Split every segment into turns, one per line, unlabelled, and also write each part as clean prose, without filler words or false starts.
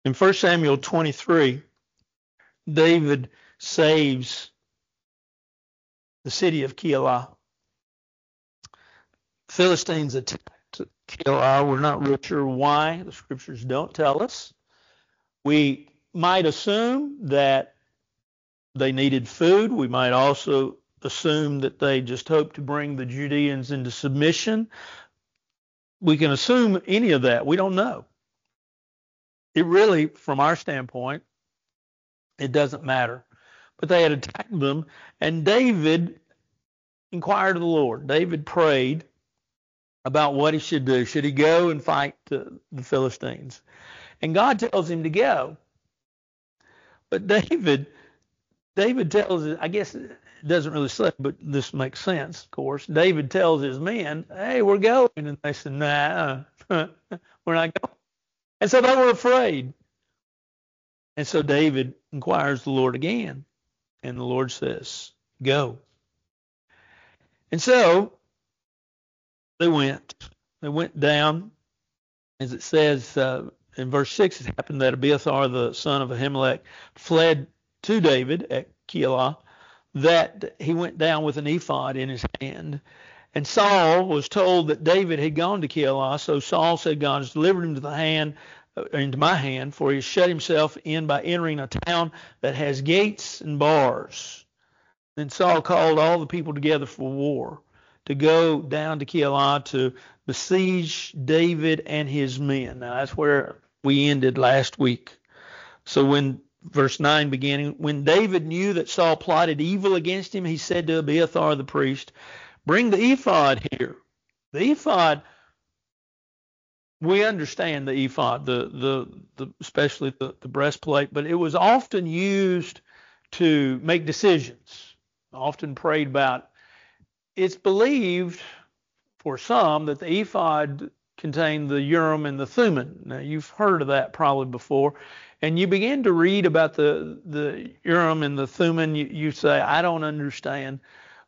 In 1 Samuel 23, David saves the city of Keilah. Philistines attacked Keilah. We're not real sure why. The scriptures don't tell us. We might assume that they needed food. We might also assume that they just hoped to bring the Judeans into submission. We can assume any of that. We don't know. It really, from our standpoint, it doesn't matter. But they had attacked them, and David inquired of the Lord. David prayed about what he should do. Should he go and fight the Philistines? And God tells him to go. But David tells, I guess it doesn't really say, but this makes sense, of course. David tells his men, hey, we're going. And they said, nah, we're not going. And so they were afraid. And so David inquires the Lord again. And the Lord says, go. And so they went. They went down. As it says in verse 6, it happened that Abiathar, the son of Ahimelech, fled to David at Keilah, that he went down with an ephod in his hand. And Saul was told that David had gone to Keilah. So Saul said, God has delivered him into my hand, for he has shut himself in by entering a town that has gates and bars. Then Saul called all the people together for war, to go down to Keilah to besiege David and his men. Now that's where we ended last week. So when verse 9 beginning, when David knew that Saul plotted evil against him, he said to Abiathar the priest, bring the ephod here. The ephod, we understand the ephod, especially the breastplate, but it was often used to make decisions, often prayed about. It's believed for some that the ephod contained the Urim and the Thummim. Now you've heard of that probably before. And you begin to read about the Urim and the Thummim, you say, I don't understand.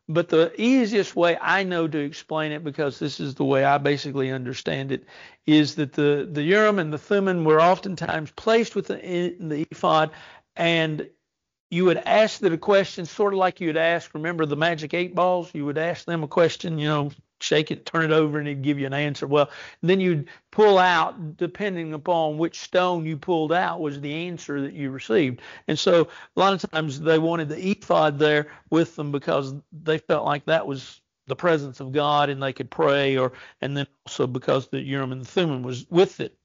But the easiest way I know to explain it, because this is the way I basically understand it, is that the Urim and the Thummim were oftentimes placed within the ephod, and you would ask them a question, sort of like you would ask, remember the magic 8 balls? You would ask them a question, shake it, turn it over, and it'd give you an answer. Well, then you'd pull out, depending upon which stone you pulled out was the answer that you received. And so a lot of times they wanted the ephod there with them because they felt like that was the presence of God and they could pray, and then also because the Urim and the Thummim was with it.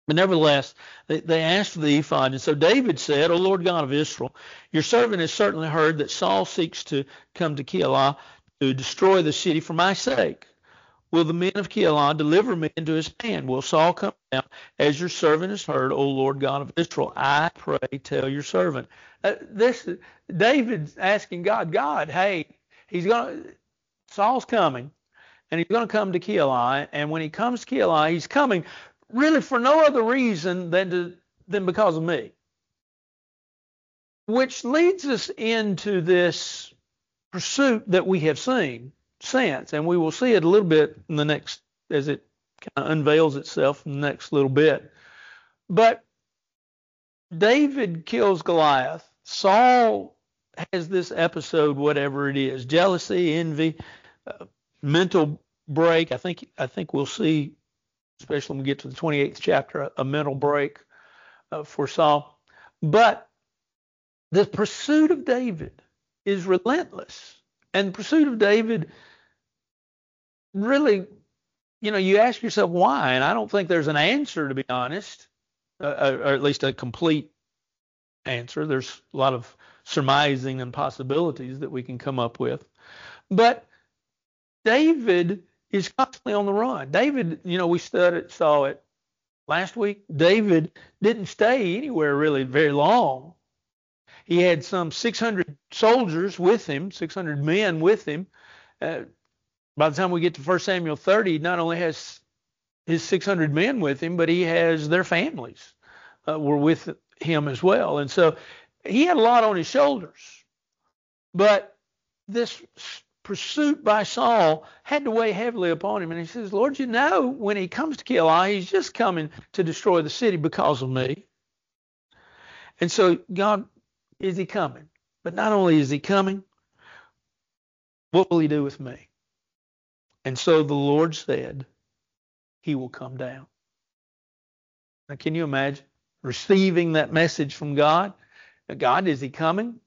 But nevertheless, they asked for the ephod. And so David said, O Lord God of Israel, your servant has certainly heard that Saul seeks to come to Keilah to destroy the city for my sake. Will the men of Keilah deliver me into his hand? Will Saul come down as your servant has heard, O Lord God of Israel? I pray, tell your servant. David's asking God, hey, Saul's coming, and he's going to come to Keilah. And when he comes to Keilah, he's coming really for no other reason than because of me. Which leads us into this pursuit that we have seen since, and we will see it a little bit in the next, as it kind of unveils itself in the next little bit. But David kills Goliath. Saul has this episode, whatever it is, jealousy, envy, mental break. I think we'll see, especially when we get to the 28th chapter, a mental break for Saul. But the pursuit of David is relentless. And the pursuit of David really, you ask yourself why, and I don't think there's an answer, to be honest, or at least a complete answer. There's a lot of surmising and possibilities that we can come up with. But David is constantly on the run. David, we saw it last week. David didn't stay anywhere really very long. He had some 600 soldiers with him, 600 men with him. By the time we get to 1 Samuel 30, he not only has his 600 men with him, but he has their families were with him as well. And so he had a lot on his shoulders. But this pursuit by Saul had to weigh heavily upon him. And he says, Lord, when he comes to Keilah, he's just coming to destroy the city because of me. And so God, is he coming? But not only is he coming, what will he do with me? And so the Lord said, he will come down. Now, can you imagine receiving that message from God? God, is he coming?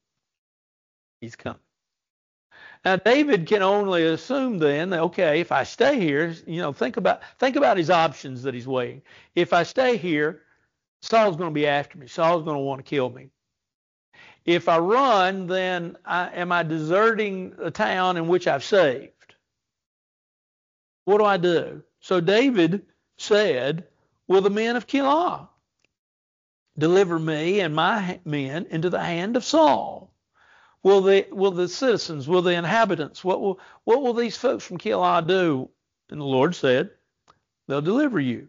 He's coming. Now, David can only assume then that, okay, if I stay here, think about his options that he's weighing. If I stay here, Saul's going to be after me. Saul's going to want to kill me. If I run, then am I deserting a town in which I've saved? What do I do? So David said, will the men of Keilah deliver me and my men into the hand of Saul? Will the citizens, will the inhabitants, what will these folks from Keilah do? And the Lord said, they'll deliver you.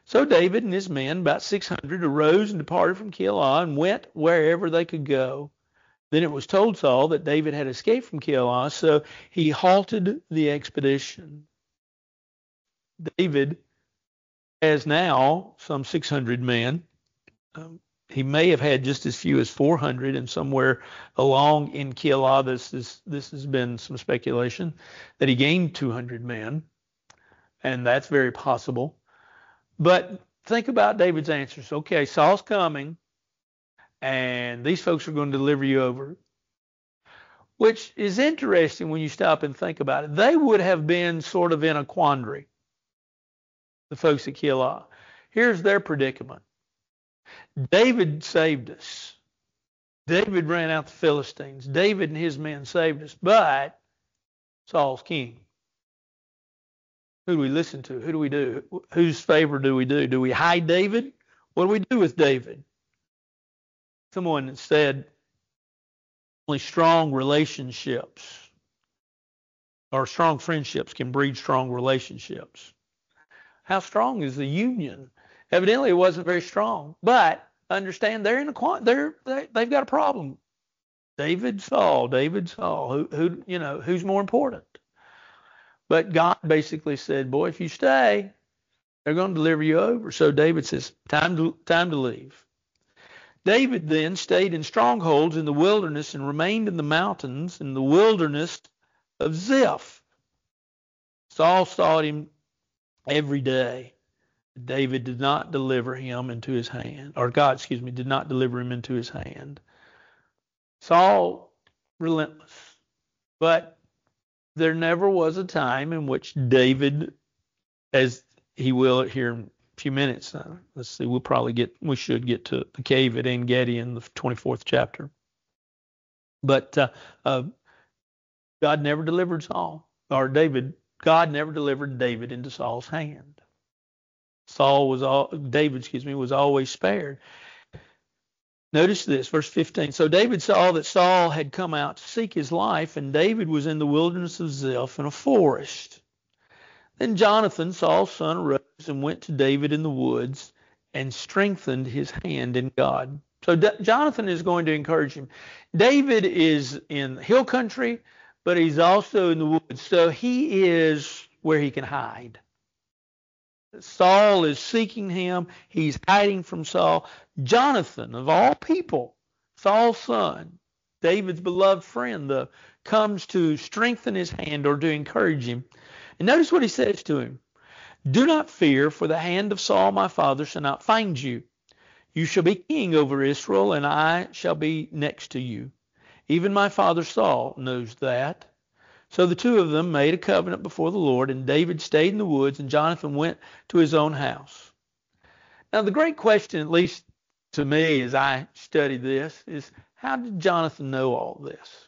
So David and his men, about 600, arose and departed from Keilah and went wherever they could go. Then it was told Saul that David had escaped from Keilah, so he halted the expedition. David has now some 600 men. He may have had just as few as 400, and somewhere along in Keilah, this has been some speculation, that he gained 200 men, and that's very possible. But think about David's answers. Okay, Saul's coming, and these folks are going to deliver you over, which is interesting when you stop and think about it. They would have been sort of in a quandary, the folks at Keilah. Here's their predicament. David saved us. David ran out the Philistines. David and his men saved us, but Saul's king. Who do we listen to? Who do we do? Whose favor do we do? Do we hide David? What do we do with David? Someone said only strong relationships or strong friendships can breed strong relationships. How strong is the union? Evidently, it wasn't very strong. But understand, they've got a problem. David, Saul. Who's more important? But God basically said, boy, if you stay, they're going to deliver you over. So David says, time to leave. David then stayed in strongholds in the wilderness and remained in the mountains in the wilderness of Ziph. Saul sought him every day. David did not deliver him into his hand, or God, did not deliver him into his hand. Saul, relentless. But there never was a time in which David, as he will here in a few minutes, let's see, we should get to the cave at En Gedi in the 24th chapter. But God never delivered Saul, or David, God never delivered David into Saul's hand. David was always spared. Notice this, verse 15. So David saw that Saul had come out to seek his life, and David was in the wilderness of Ziph in a forest. Then Jonathan, Saul's son, arose and went to David in the woods and strengthened his hand in God. So Jonathan is going to encourage him. David is in hill country, but he's also in the woods. So he is where he can hide. Saul is seeking him. He's hiding from Saul. Jonathan, of all people, Saul's son, David's beloved friend, though, comes to strengthen his hand or to encourage him. And notice what he says to him. Do not fear, for the hand of Saul my father shall not find you. You shall be king over Israel, and I shall be next to you. Even my father Saul knows that. So the two of them made a covenant before the Lord, and David stayed in the woods, and Jonathan went to his own house. Now, the great question, at least to me as I studied this, is how did Jonathan know all this?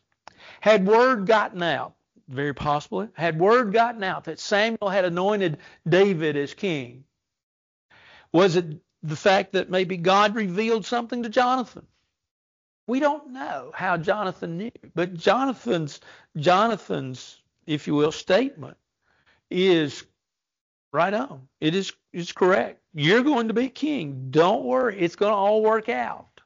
Had word gotten out, very possibly, had word gotten out that Samuel had anointed David as king? Was it the fact that maybe God revealed something to Jonathan? We don't know how Jonathan knew, but Jonathan's, if you will, statement is right on. It's correct. You're going to be king. Don't worry. It's going to all work out.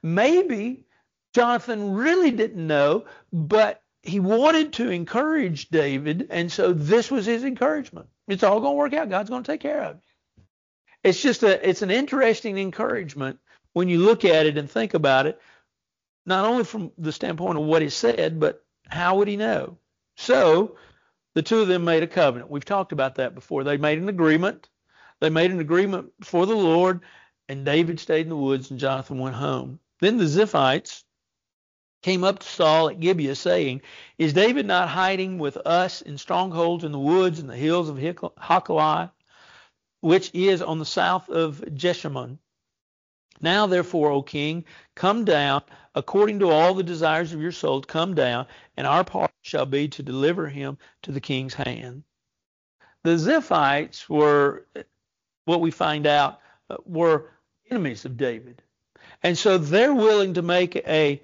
Maybe Jonathan really didn't know, but he wanted to encourage David, and so this was his encouragement. It's all going to work out. God's going to take care of you. It's an interesting encouragement when you look at it and think about it, not only from the standpoint of what is said, but how would he know? So the two of them made a covenant. We've talked about that before. They made an agreement. They made an agreement before the Lord, and David stayed in the woods and Jonathan went home. Then the Ziphites came up to Saul at Gibeah, saying, "Is David not hiding with us in strongholds in the woods and the hills of Hachilah, which is on the south of Jeshimon? Now, therefore, O king, come down, according to all the desires of your soul, come down, and our part shall be to deliver him to the king's hand." The Ziphites were, what we find out, were enemies of David. And so they're willing to make a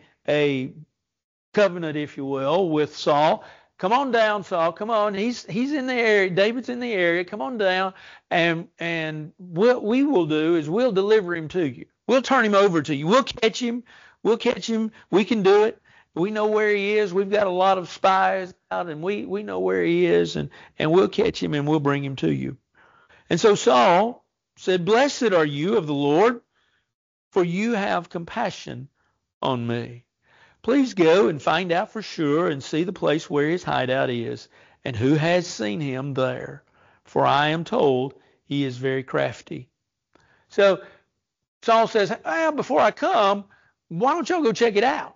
covenant, if you will, with Saul. Come on down, Saul. Come on. He's in the area. David's in the area. Come on down. And what we will do is we'll deliver him to you. We'll turn him over to you. We'll catch him. We'll catch him. We can do it. We know where he is. We've got a lot of spies out, and we know where he is, and we'll catch him and we'll bring him to you. And so Saul said, "Blessed are you of the Lord, for you have compassion on me. Please go and find out for sure and see the place where his hideout is and who has seen him there. For I am told he is very crafty." So Saul says, before I come, why don't y'all go check it out?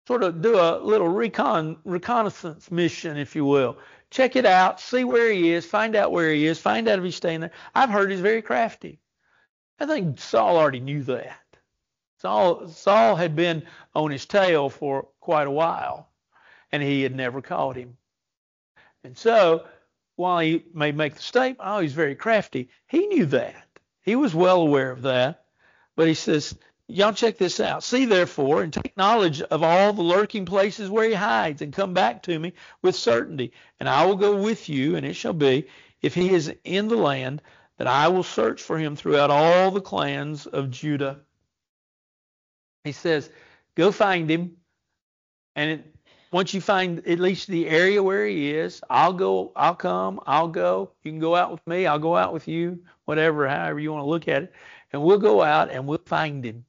Sort of do a little reconnaissance mission, if you will. Check it out, see where he is, find out where he is, find out if he's staying there. I've heard he's very crafty. I think Saul already knew that. Saul had been on his tail for quite a while, and he had never caught him. And so, while he may make the statement, "Oh, he's very crafty," he knew that. He was well aware of that. But he says, "Y'all check this out. See, therefore, and take knowledge of all the lurking places where he hides, and come back to me with certainty. And I will go with you, and it shall be, if he is in the land, that I will search for him throughout all the clans of Judah." He says, go find him, and once you find at least the area where he is, I'll go. You can go out with me. I'll go out with you, whatever, however you want to look at it. And we'll go out and we'll find him.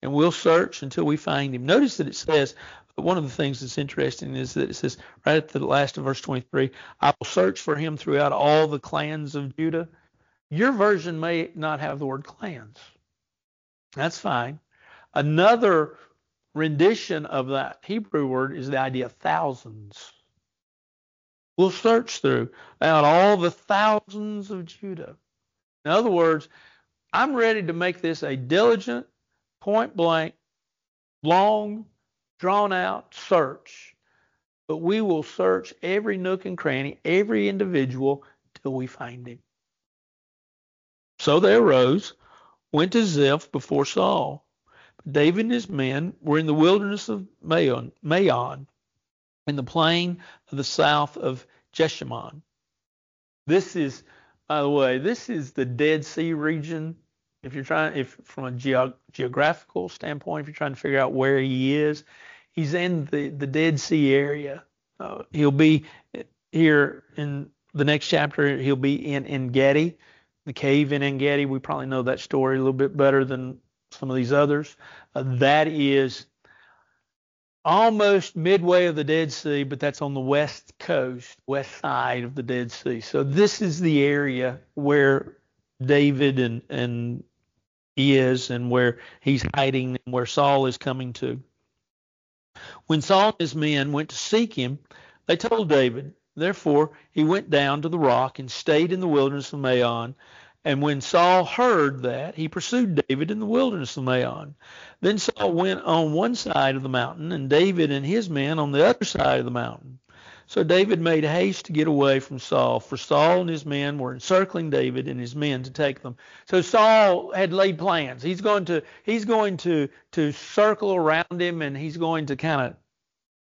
And we'll search until we find him. Notice that it says, one of the things that's interesting is that it says right at the last of verse 23, "I will search for him throughout all the clans of Judah." Your version may not have the word clans. That's fine. Another rendition of that Hebrew word is the idea of thousands. We'll search throughout all the thousands of Judah. In other words, I'm ready to make this a diligent, point blank, long, drawn out search. But we will search every nook and cranny, every individual, till we find him. So they arose, went to Ziph before Saul. But David and his men were in the wilderness of Maon, in the plain of the south of Jeshimon. This is, by the way, this is the Dead Sea region. If from a geographical standpoint, if you're trying to figure out where he is, he's in the Dead Sea area. He'll be here in the next chapter. He'll be in En-Gedi, the cave in En-Gedi. We probably know that story a little bit better than some of these others. That is almost midway of the Dead Sea, but that's on the west coast, west side of the Dead Sea. So this is the area where David and is, and where he's hiding, and where Saul is coming to. When Saul and his men went to seek him, they told David. Therefore, he went down to the rock and stayed in the wilderness of Maon. And when Saul heard that, he pursued David in the wilderness of Maon. Then Saul went on one side of the mountain, and David and his men on the other side of the mountain. So David made haste to get away from Saul, for Saul and his men were encircling David and his men to take them. So Saul had laid plans. He's going to circle around him, and he's going to kind of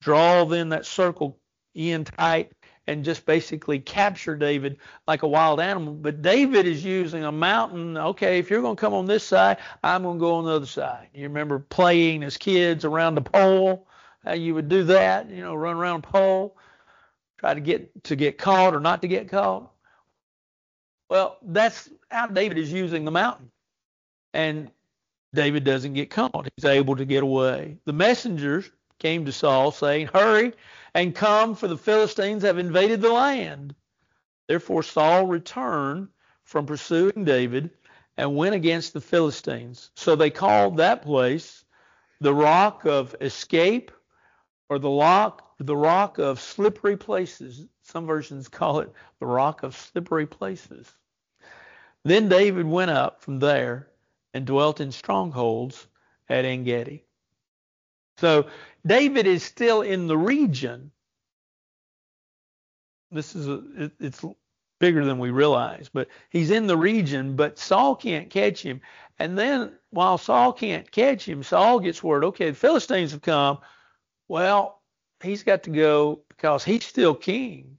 draw then that circle in tight and just basically capture David like a wild animal. But David is using a mountain. Okay, if you're going to come on this side, I'm going to go on the other side. You remember playing as kids around the pole? How you would do that, run around a pole. Try to get caught or not to get caught. Well, that's how David is using the mountain. And David doesn't get caught. He's able to get away. The messengers came to Saul saying, "Hurry and come, for the Philistines have invaded the land." Therefore Saul returned from pursuing David and went against the Philistines. So they called that place the Rock of Escape, or the rock of slippery places. Some versions call it the Rock of Slippery Places. Then David went up from there and dwelt in strongholds at En-gedi. So David is still in the region. It's bigger than we realize, but he's in the region, but Saul can't catch him. And then while Saul can't catch him, Saul gets word, okay, the Philistines have come. Well, he's got to go because he's still king.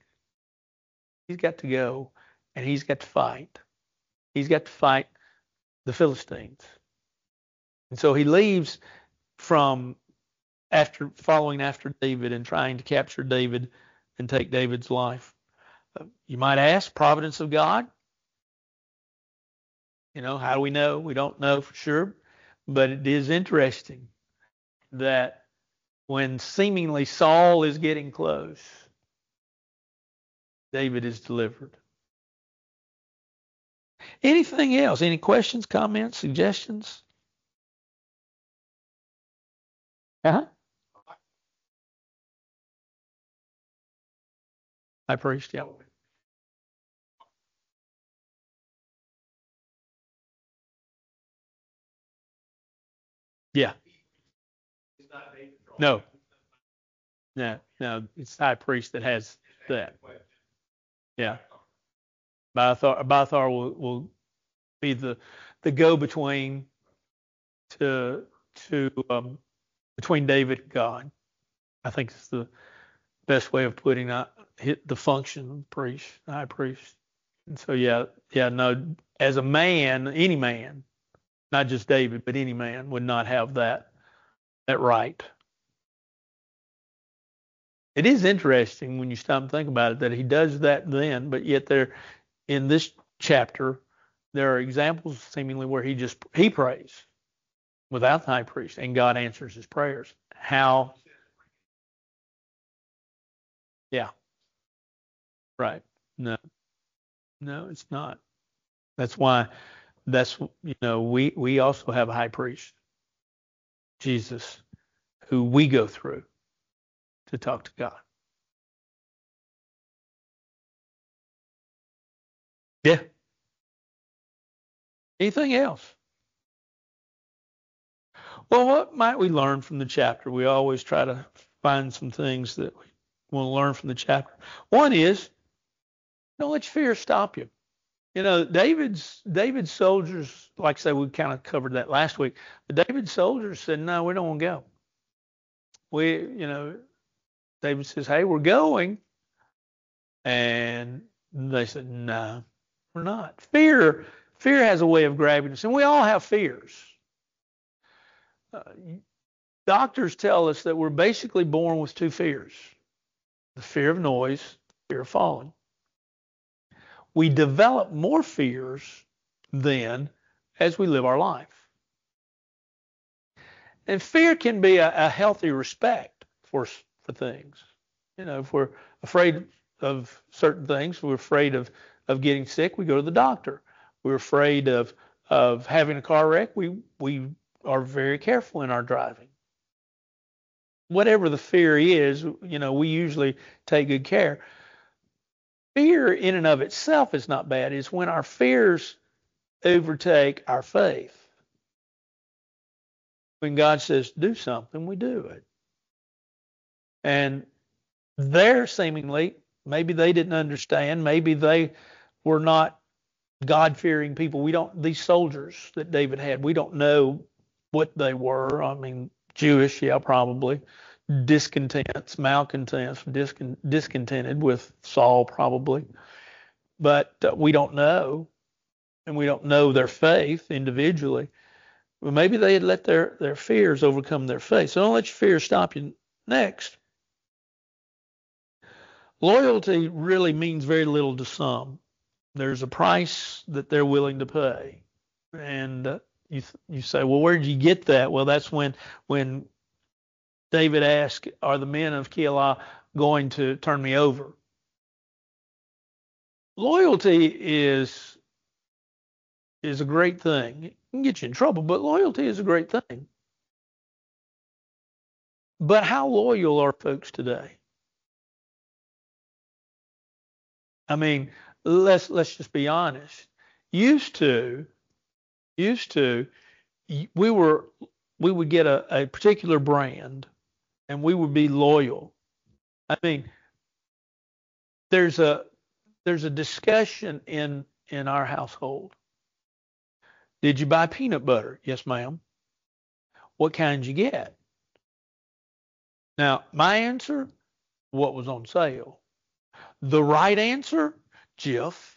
He's got to go and he's got to fight. He's got to fight the Philistines. And so he leaves from following after David and trying to capture David and take David's life. You might ask, providence of God? How do we know? We don't know for sure, but it is interesting that when seemingly Saul is getting close, David is delivered. Anything else? Any questions, comments, suggestions? High priest, yeah. Yeah. No. No, it's high priest that has that. Yeah. Abiathar will be the go-between to between David and God. I think it's the best way of putting the function of priest, high priest. And so no, as a man, any man, not just David, but any man would not have that right. It is interesting when you stop and think about it that he does that then, but yet in this chapter there are examples seemingly where he prays without the high priest and God answers his prayers. How? Yeah. Right. No, it's not. That's why we also have a high priest, Jesus, who we go through to talk to God. Yeah. Anything else? Well, what might we learn from the chapter? We always try to find some things that we want to learn from the chapter. One is, don't let your fear stop you. David's soldiers, like I say, we kind of covered that last week. But David's soldiers said, "No, we don't want to go." David says, "Hey, we're going," and they said, "No, we're not." Fear has a way of grabbing us, and we all have fears. Doctors tell us that we're basically born with two fears: the fear of noise, fear of falling. We develop more fears then as we live our life. And fear can be a healthy respect for things. If we're afraid of certain things, we're afraid of getting sick, we go to the doctor. We're afraid of having a car wreck, we are very careful in our driving. Whatever the fear is, we usually take good care. Fear in and of itself is not bad. It's when our fears overtake our faith. When God says do something, we do it. And they're seemingly, maybe they didn't understand, maybe they were not God-fearing people. These soldiers that David had, we don't know what they were. I mean, Jewish, yeah, probably. Discontents, malcontents, discontented with Saul, probably. But we don't know, and we don't know their faith individually. Well, maybe they had let their fears overcome their faith. So don't let your fears stop you. Next, loyalty really means very little to some. There's a price that they're willing to pay. And, you say, well, where did you get that? Well, that's when David asked, are the men of Keilah going to turn me over? Loyalty is a great thing. It can get you in trouble, but loyalty is a great thing. But how loyal are folks today? I mean, let's just be honest. Used to, we would get a particular brand and we would be loyal. I mean, there's a discussion in our household. Did you buy peanut butter? Yes, ma'am. What kind did you get? Now, my answer, what was on sale? The right answer, Jif.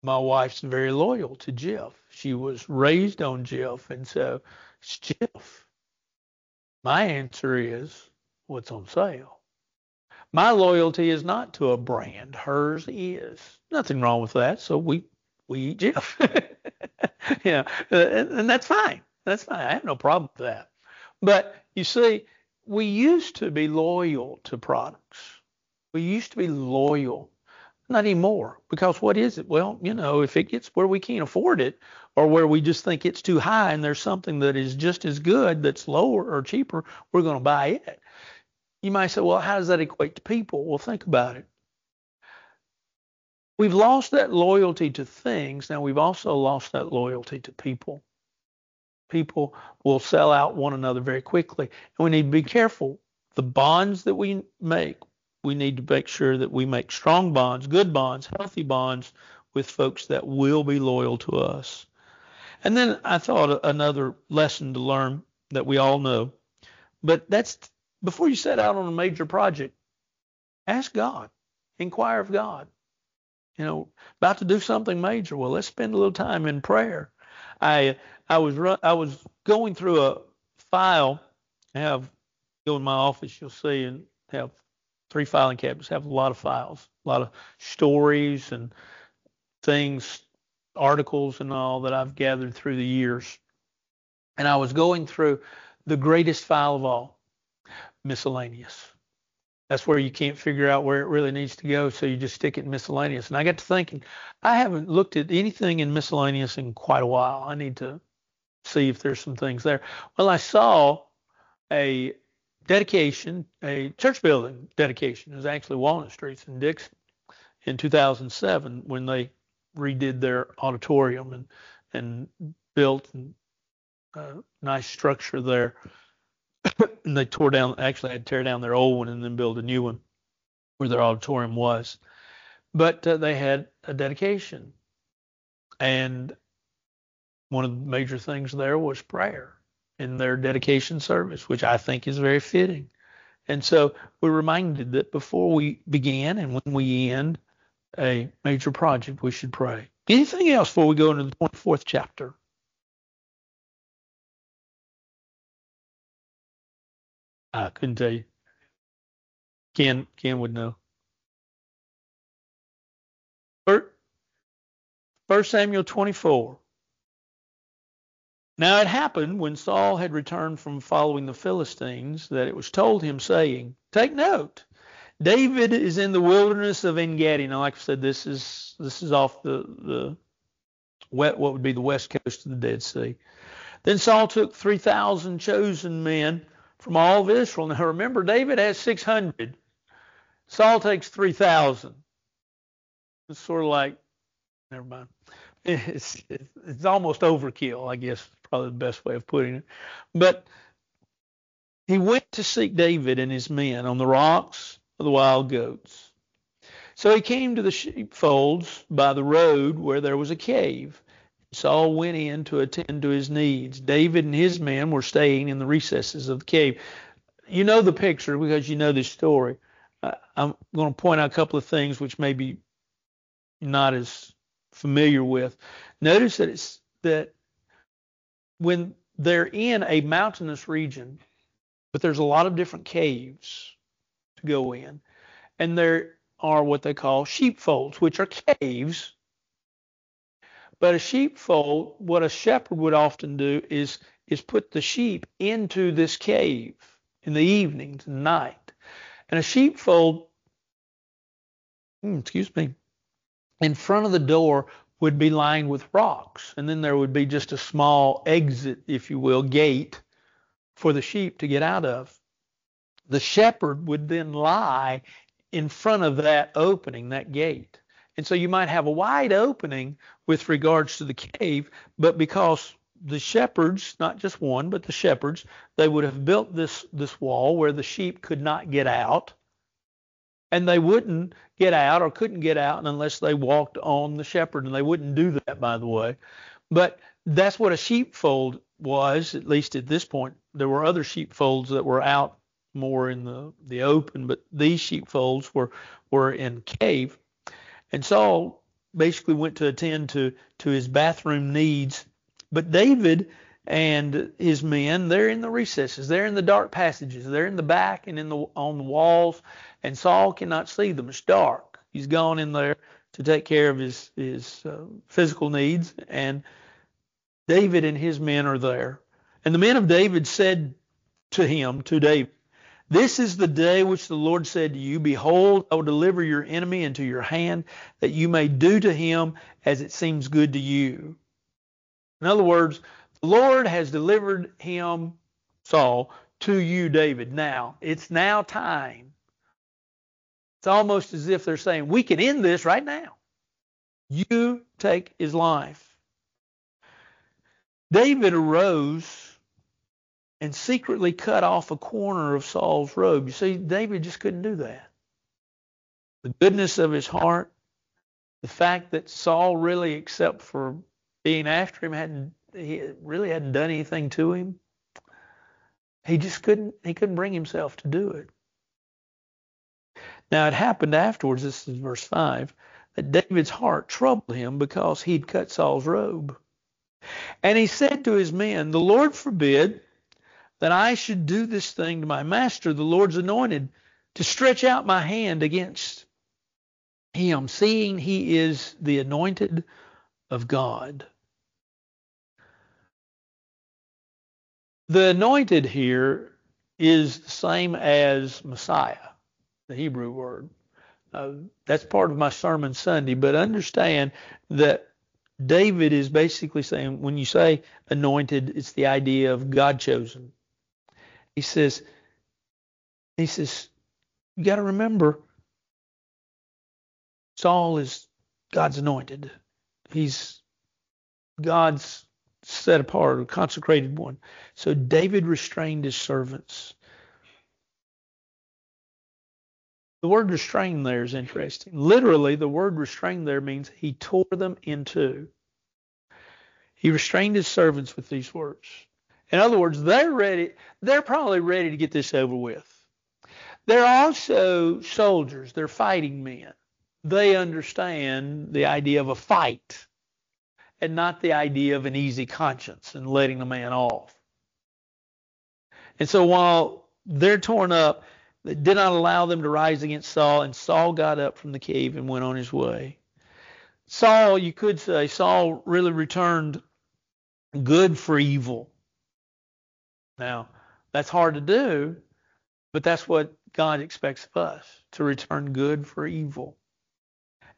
My wife's very loyal to Jif. She was raised on Jif, and so it's Jif. My answer is what's on sale. My loyalty is not to a brand. Hers is. Nothing wrong with that. So we eat Jif. Yeah, and that's fine. That's fine. I have no problem with that. But you see, we used to be loyal to products. We used to be loyal. Not anymore. Because what is it? Well, if it gets where we can't afford it or where we just think it's too high and there's something that is just as good that's lower or cheaper, we're going to buy it. You might say, well, how does that equate to people? Well, think about it. We've lost that loyalty to things. Now, we've also lost that loyalty to people. People will sell out one another very quickly. And we need to be careful. The bonds that we make, we need to make sure that we make strong bonds, good bonds, healthy bonds with folks that will be loyal to us. And then I thought another lesson to learn that we all know, but that's before you set out on a major project, ask God, inquire of God. About to do something major. Well, let's spend a little time in prayer. I was going through a file. Go in my office, you'll see, and have 3 filing cabinets, have a lot of files, a lot of stories and things, articles and all that I've gathered through the years. And I was going through the greatest file of all, miscellaneous. That's where you can't figure out where it really needs to go, so you just stick it in miscellaneous. And I got to thinking, I haven't looked at anything in miscellaneous in quite a while. I need to see if there's some things there. Well, I saw a dedication, a church building dedication. It was actually Walnut Street in Dixon in 2007 when they redid their auditorium and built a nice structure there. And they actually had to tear down their old one and then build a new one where their auditorium was. But they had a dedication. And one of the major things there was prayer in their dedication service, which I think is very fitting. And so we're reminded that before we begin and when we end a major project, we should pray. Anything else before we go into the 24th chapter? I couldn't tell you. Ken would know. 1 Samuel 24. Now it happened when Saul had returned from following the Philistines that it was told him, saying, take note, David is in the wilderness of En-Gedi. Now, like I said, this is off the what would be the west coast of the Dead Sea. Then Saul took 3,000 chosen men from all of Israel. Now remember, David has 600. Saul takes 3,000. It's sort of like, never mind. It's almost overkill, I guess, probably the best way of putting it. But he went to seek David and his men on the rocks of the wild goats. So he came to the sheepfolds by the road where there was a cave. Saul went in to attend to his needs. David and his men were staying in the recesses of the cave. You know the picture because you know this story. I'm going to point out a couple of things which may be not as familiar with. Notice that when they're in a mountainous region, but there's a lot of different caves to go in, and there are what they call sheepfolds, which are caves, But a sheepfold, what a shepherd would often do is put the sheep into this cave in the evenings and night. And a sheepfold, excuse me, in front of the door would be lined with rocks. And then there would be just a small exit, if you will, gate for the sheep to get out of. The shepherd would then lie in front of that opening, that gate. And so you might have a wide opening with regards to the cave, but because the shepherds, not just one, but the shepherds, they would have built this wall where the sheep could not get out, and they wouldn't get out or couldn't get out unless they walked on the shepherd, and they wouldn't do that, by the way. But that's what a sheepfold was, at least at this point. There were other sheepfolds that were out more in the open, but these sheepfolds were in cave. And Saul basically went to attend to his bathroom needs. But David and his men, they're in the recesses, they're in the dark passages, they're in the back and on the walls, and Saul cannot see them. It's dark. He's gone in there to take care of his physical needs, and David and his men are there. And the men of David said to David, "This is the day which the Lord said to you, behold, I will deliver your enemy into your hand, that you may do to him as it seems good to you." In other words, the Lord has delivered him, Saul, to you, David. Now, it's now time. It's almost as if they're saying, we can end this right now. You take his life. David arose and secretly cut off a corner of Saul's robe. You see, David just couldn't do that. The goodness of his heart, the fact that Saul really, except for being after him, he really hadn't done anything to him. He couldn't bring himself to do it. Now it happened afterwards, this is verse 5, that David's heart troubled him because he'd cut Saul's robe. And he said to his men, "The Lord forbid that I should do this thing to my master, the Lord's anointed, to stretch out my hand against him, seeing he is the anointed of God." The anointed here is the same as Messiah, the Hebrew word. That's part of my sermon Sunday, but understand that David is basically saying, when you say anointed, it's the idea of God chosen. He says, you got to remember, Saul is God's anointed. He's God's set apart or consecrated one. So David restrained his servants. The word restrain there is interesting. Literally, the word restrain there means he tore them in two. He restrained his servants with these words. In other words, they're probably ready to get this over with. They're also soldiers. They're fighting men. They understand the idea of a fight and not the idea of an easy conscience and letting the man off. And so while they're torn up, they did not allow them to rise against Saul, and Saul got up from the cave and went on his way. Saul, you could say, Saul really returned good for evil. Now, that's hard to do, but that's what God expects of us, to return good for evil.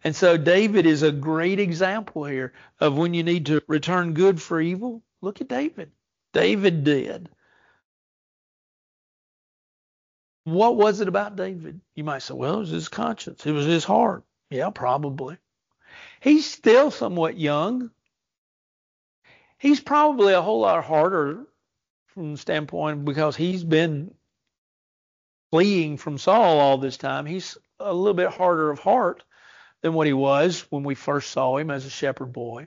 And so David is a great example here of when you need to return good for evil. Look at David. David did. What was it about David? You might say, well, it was his conscience. It was his heart. Yeah, probably. He's still somewhat young. He's probably a whole lot harder from the standpoint because he's been fleeing from Saul all this time. He's a little bit harder of heart than what he was when we first saw him as a shepherd boy.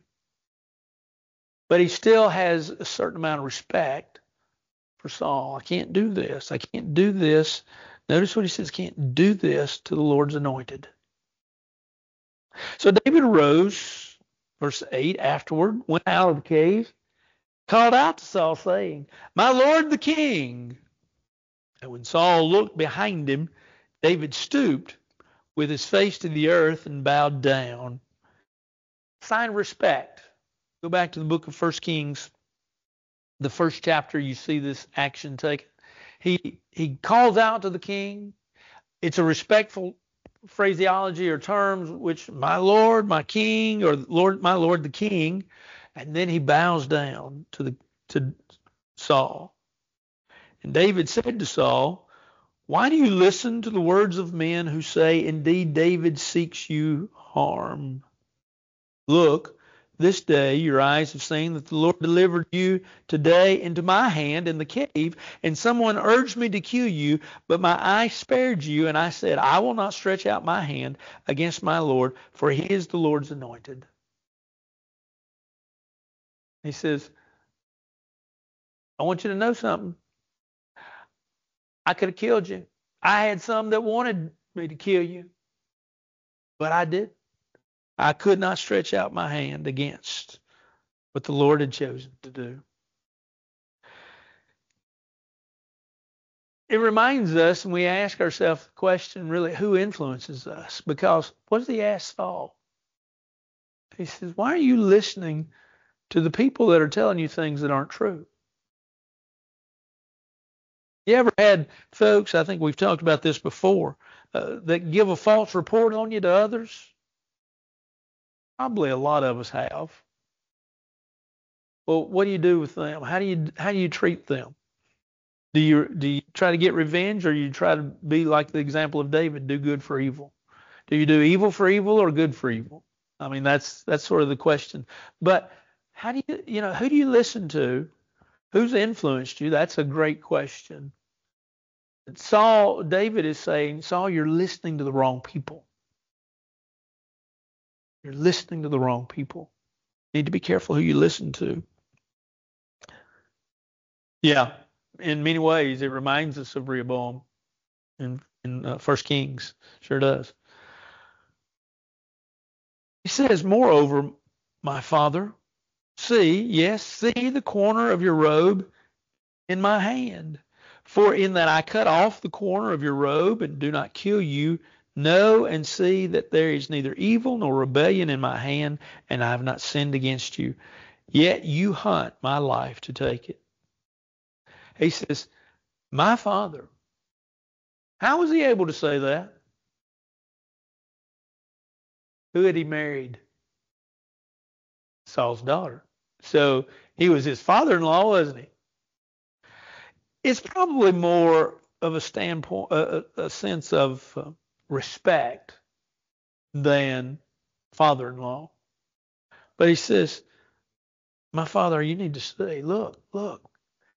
But he still has a certain amount of respect for Saul. I can't do this. I can't do this. Notice what he says, can't do this to the Lord's anointed. So David arose, verse 8, afterward, went out of the cave, called out to Saul, saying, "My Lord the king." And when Saul looked behind him, David stooped with his face to the earth and bowed down. Sign of respect. Go back to the book of 1 Kings. The first chapter, you see this action taken. He calls out to the king. It's a respectful phraseology or terms, which my Lord, my King, or Lord, my Lord, the King. And then he bows down to Saul. And David said to Saul, why do you listen to the words of men who say, indeed, David seeks you harm? Look, this day your eyes have seen that the Lord delivered you today into my hand in the cave, and someone urged me to kill you, but my eye spared you, and I said, I will not stretch out my hand against my Lord, for he is the Lord's anointed. He says, I want you to know something. I could have killed you. I had some that wanted me to kill you, but I didn't. I could not stretch out my hand against what the Lord had chosen to do. It reminds us, and we ask ourselves the question, really, who influences us? Because what does he ask Saul? He says, why are you listening to the people that are telling you things that aren't true? You ever had folks, I think we've talked about this before, that give a false report on you to others? Probably a lot of us have. Well, what do you do with them? How do you treat them? Do you try to get revenge, or you try to be like the example of David, do good for evil? Do you do evil for evil or good for evil? I mean, that's sort of the question. But how do who do you listen to? Who's influenced you? That's a great question. David is saying, Saul, you're listening to the wrong people. You're listening to the wrong people. You need to be careful who you listen to. Yeah, in many ways, it reminds us of Rehoboam in 1 Kings. Sure does. He says, moreover, my father, see the corner of your robe in my hand. For in that I cut off the corner of your robe and do not kill you, know and see that there is neither evil nor rebellion in my hand, and I have not sinned against you. Yet you hunt my life to take it. He says, my father. How was he able to say that? Who had he married? Saul's daughter. So he was his father-in-law, wasn't he? It's probably more of a standpoint, a sense of respect than father-in-law. But he says, my father, you need to say, look,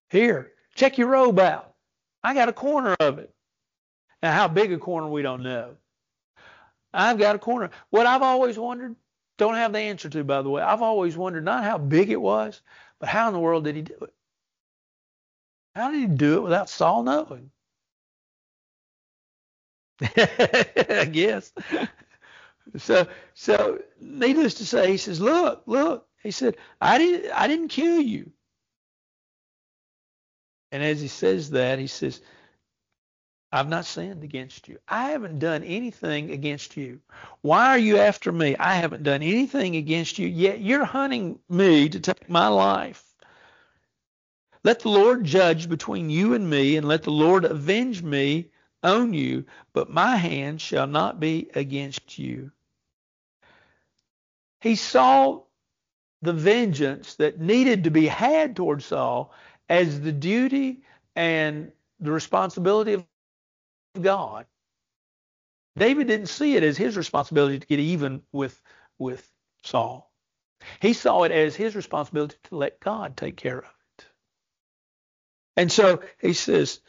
here, check your robe out. I got a corner of it. Now, how big a corner, we don't know. I've got a corner. What I've always wondered, don't have the answer to, by the way, I've always wondered not how big it was, but how in the world did he do it? How did he do it without Saul knowing? I guess. So needless to say, he says, look. He said, I didn't kill you. And as he says that, he says, I've not sinned against you. I haven't done anything against you. Why are you after me? I haven't done anything against you, yet you're hunting me to take my life. Let the Lord judge between you and me, and let the Lord avenge me on you, but my hand shall not be against you. He saw the vengeance that needed to be had toward Saul as the duty and the responsibility of God. David didn't see it as his responsibility to get even with Saul. He saw it as his responsibility to let God take care of it. And so he says,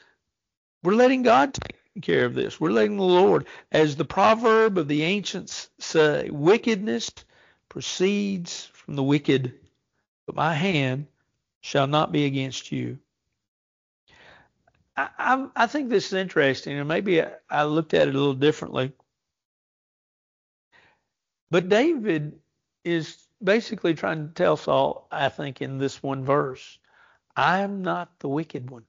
we're letting God take care of this. We're letting the Lord, as the proverb of the ancients say, wickedness proceeds from the wicked, but my hand shall not be against you. I think this is interesting, and maybe I looked at it a little differently. But David is basically trying to tell Saul, I think, in this one verse, I'm not the wicked one.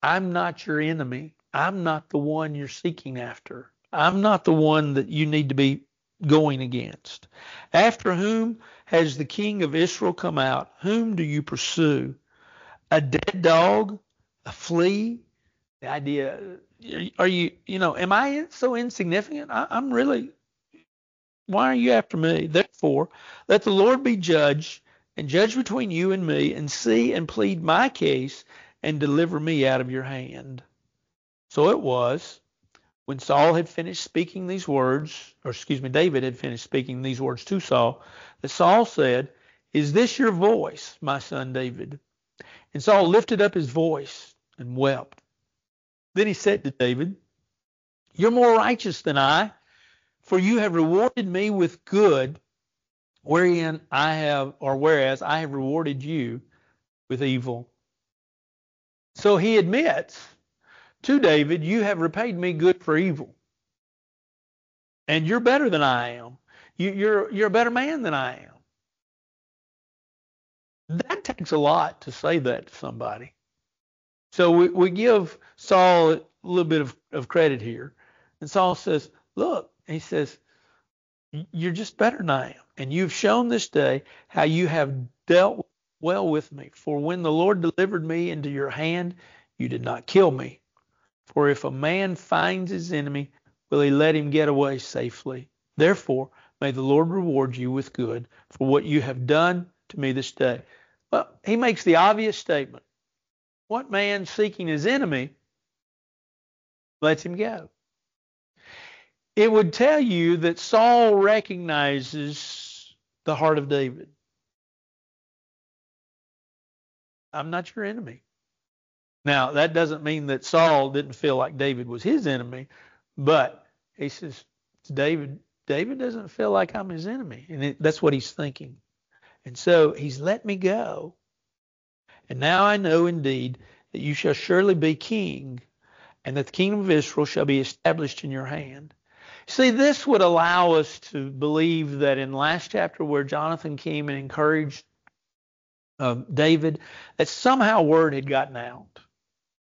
I'm not your enemy. I'm not the one you're seeking after. I'm not the one that you need to be going against? After whom has the king of Israel come out? Whom do you pursue? A dead dog? A flea? The idea, are you, am I so insignificant? I'm really, why are you after me? Therefore, let the Lord be judge and judge between you and me, and see and plead my case and deliver me out of your hand. So it was, when Saul had finished speaking these words, David had finished speaking these words to Saul, that Saul said, "Is this your voice, my son David?" And Saul lifted up his voice and wept. Then he said to David, "You're more righteous than I, for you have rewarded me with good, whereas I have rewarded you with evil." So he admits to David, "You have repaid me good for evil. And you're better than I am. You're a better man than I am." That takes a lot to say that to somebody. So we give Saul a little bit of credit here. And Saul says, "Look," he says, "you're just better than I am. And you've shown this day how you have dealt well with me. For when the Lord delivered me into your hand, you did not kill me. For if a man finds his enemy, will he let him get away safely? Therefore, may the Lord reward you with good for what you have done to me this day." Well, he makes the obvious statement. What man seeking his enemy lets him go? It would tell you that Saul recognizes the heart of David. I'm not your enemy. Now, that doesn't mean that Saul didn't feel like David was his enemy, but he says, David doesn't feel like I'm his enemy. And that's what he's thinking. And so he's let me go. And now I know indeed that you shall surely be king, and that the kingdom of Israel shall be established in your hand. See, this would allow us to believe that in last chapter where Jonathan came and encouraged David, that somehow word had gotten out,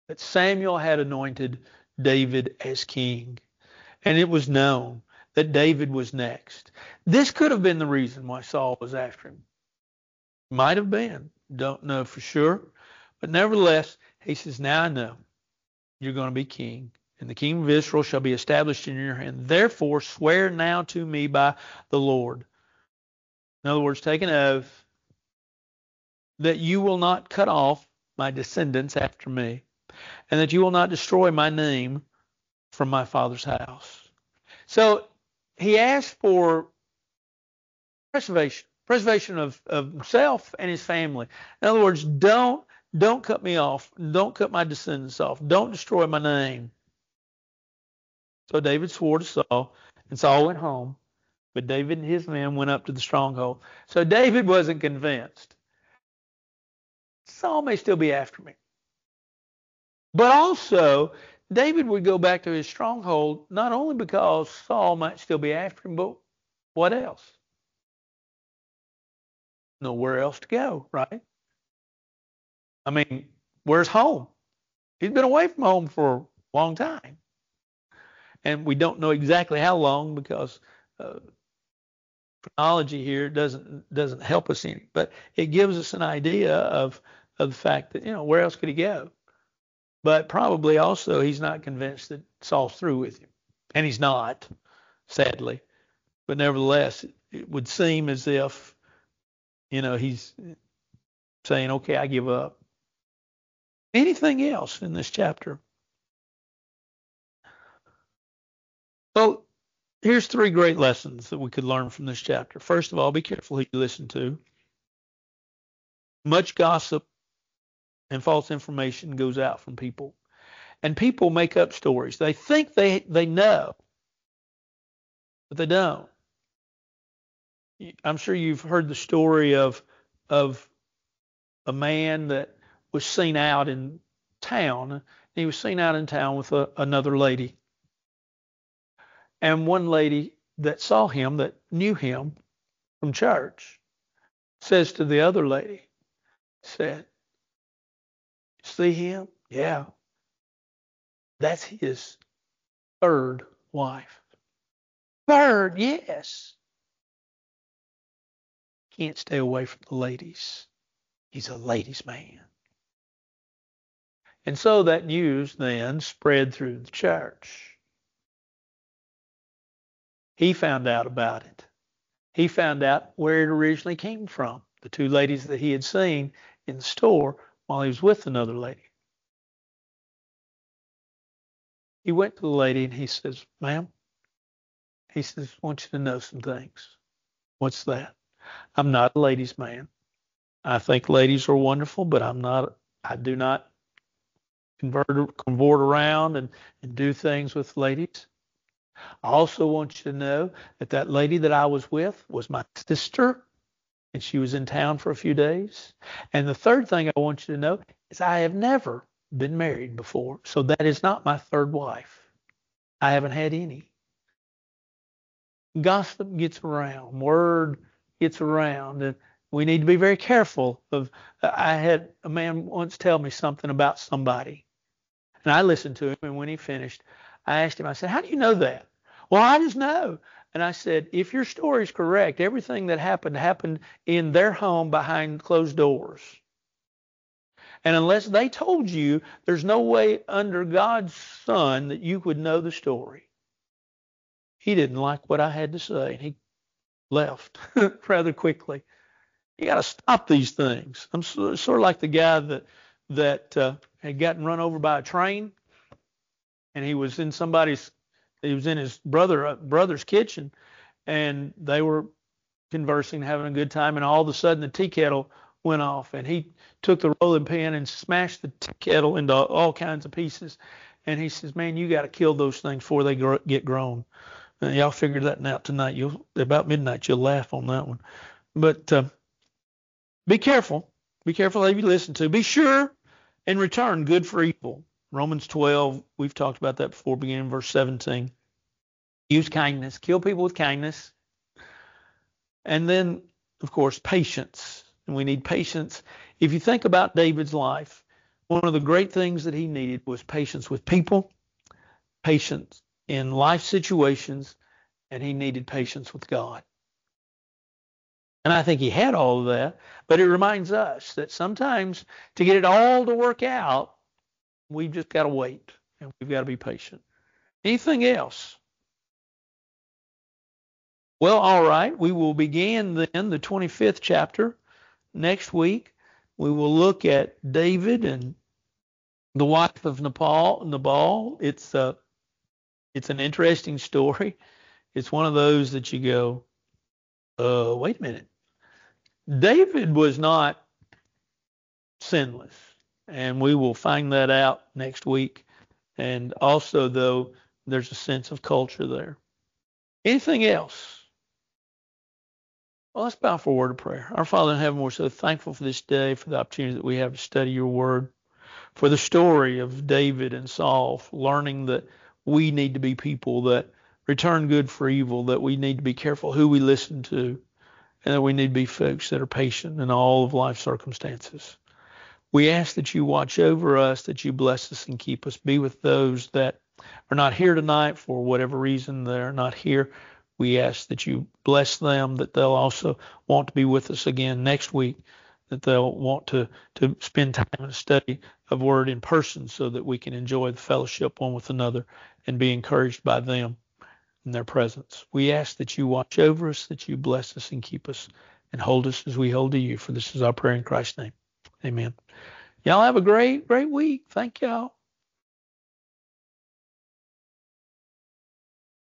that Samuel had anointed David as king, and it was known that David was next. This could have been the reason why Saul was after him. Might have been. Don't know for sure. But nevertheless, he says, now I know you're going to be king, and the kingdom of Israel shall be established in your hand. Therefore, swear now to me by the Lord. In other words, take an oath that you will not cut off my descendants after me, and that you will not destroy my name from my father's house. So he asked for preservation of himself and his family. In other words, don't cut me off. Don't cut my descendants off. Don't destroy my name. So David swore to Saul, and Saul went home. But David and his men went up to the stronghold. So David wasn't convinced. Saul may still be after me. But also, David would go back to his stronghold not only because Saul might still be after him, but what else? Nowhere else to go, right? I mean, where's home? He's been away from home for a long time. And we don't know exactly how long because chronology here doesn't help us any, but it gives us an idea of the fact that, where else could he go? But probably also he's not convinced that Saul's through with him. And he's not, sadly. But nevertheless, it would seem as if, he's saying, okay, I give up. Anything else in this chapter? Well, here's 3 great lessons that we could learn from this chapter. First of all, be careful who you listen to. Much gossip and false information goes out from people. And people make up stories. They think they know, but they don't. I'm sure you've heard the story of a man that was seen out in town. He was seen out in town with another lady. And one lady that saw him, that knew him from church, says to the other lady, said, "See him? Yeah. That's his 3rd wife." Bird, yes. Can't stay away from the ladies. He's a ladies' man. And so that news then spread through the church. He found out about it. He found out where it originally came from. The two ladies that he had seen in the store while he was with another lady. He went to the lady and he says, ma'am, he says, I want you to know some things. What's that? I'm not a ladies' man. I think ladies are wonderful, but I do not convert around and do things with ladies. I also want you to know that lady that I was with was my sister, and she was in town for a few days. And the third thing I want you to know is I have never been married before, so that is not my third wife. I haven't had any. Gossip gets around, word gets around, and we need to be very careful of. I had a man once tell me something about somebody, and I listened to him, and when he finished, I asked him, I said, how do you know that? Well, I just know. And I said, if your story is correct, everything that happened in their home behind closed doors. And unless they told you, there's no way under God's sun that you would know the story. He didn't like what I had to say, and he left rather quickly. You got to stop these things. I'm sort of like the guy that had gotten run over by a train, and he was in his brother's kitchen, and they were conversing, having a good time, and all of a sudden the tea kettle went off, and he took the rolling pin and smashed the tea kettle into all kinds of pieces. And he says, man, you got to kill those things before they get grown. And y'all figure that out tonight. About midnight, you'll laugh on that one. But be careful. Be careful who you listen to. Be sure and return good for evil. Romans 12, we've talked about that before, beginning in verse 17. Use kindness. Kill people with kindness. And then, of course, patience. And we need patience. If you think about David's life, one of the great things that he needed was patience with people, patience in life situations, and he needed patience with God. And I think he had all of that, but it reminds us that sometimes to get it all to work out, we've just got to wait, and we've got to be patient. Anything else? Well, all right. We will begin then the 25th chapter next week. We will look at David and the wife of Nabal. It's an interesting story. It's one of those that you go, wait a minute. David was not sinless, and we will find that out next week. And also, though, there's a sense of culture there. Anything else? Well, let's bow for a word of prayer. Our Father in heaven, we're so thankful for this day, for the opportunity that we have to study your word, for the story of David and Saul, learning that we need to be people that return good for evil, that we need to be careful who we listen to, and that we need to be folks that are patient in all of life's circumstances. We ask that you watch over us, that you bless us and keep us. Be with those that are not here tonight for whatever reason they're not here. We ask that you bless them, that they'll also want to be with us again next week, that they'll want to spend time in a study of word in person so that we can enjoy the fellowship one with another and be encouraged by them in their presence. We ask that you watch over us, that you bless us and keep us and hold us as we hold to you. For this is our prayer in Christ's name. Amen. Y'all have a great, great week. Thank y'all.